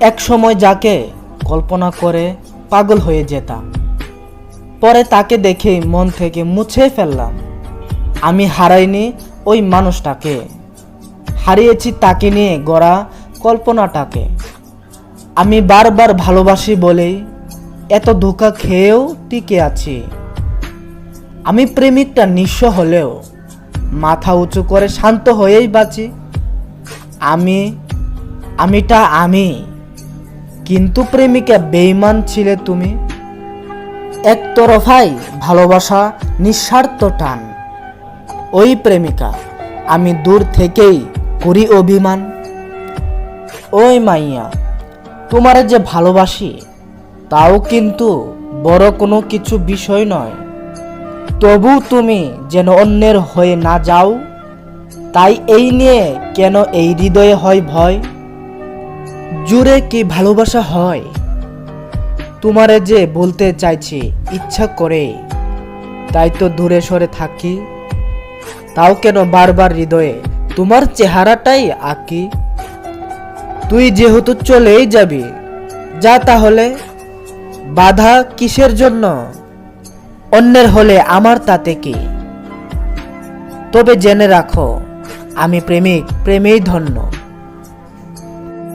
এক সময় যাকে কল্পনা করে পাগল হয়ে যেতাম, পরে তাকে দেখে মন থেকে মুছে ফেললাম। আমি হারাইনি ওই মানুষটাকে, হারিয়েছি তাকে নিয়ে গড়া কল্পনাটাকে। আমি বারবার ভালোবাসি বলেই এত ধোঁকা খেয়েও টিকে আছি। আমি প্রেমিকটা নিঃস্ব হলেও মাথা উঁচু করে শান্ত হয়েই বাঁচি। আমিটা আমি, কিন্তু প্রেমিকা বেঈমান ছিলে তুমি। একতরফাই ভালোবাসা, নিঃস্বার্থ টান। ওই প্রেমিকা, আমি দূর থেকেই করি অভিমান। ওই মাইয়া, তোমারে যে ভালোবাসি তাও কিন্তু বড় কোনো কিছু বিষয় নয়। তবু তুমি যেন অন্যের হয়ে না যাও, তাই এই নিয়ে কেন এই হৃদয়ে হয় ভয়। জুড়ে কি ভালোবাসা হয়? তোমারে যে বলতে চাইছি ইচ্ছা করে, তাই তো দূরে সরে থাকি। তাও কেন বারবার হৃদয়ে তোমার চেহারাটাই আঁকি। তুই যেহেতু চলেই যাবি, যা তাহলে, বাধা কিসের জন্য? অন্যের হলে আমার তাতে কি? তবে জেনে রাখো, আমি প্রেমিক, প্রেমেই ধন্য।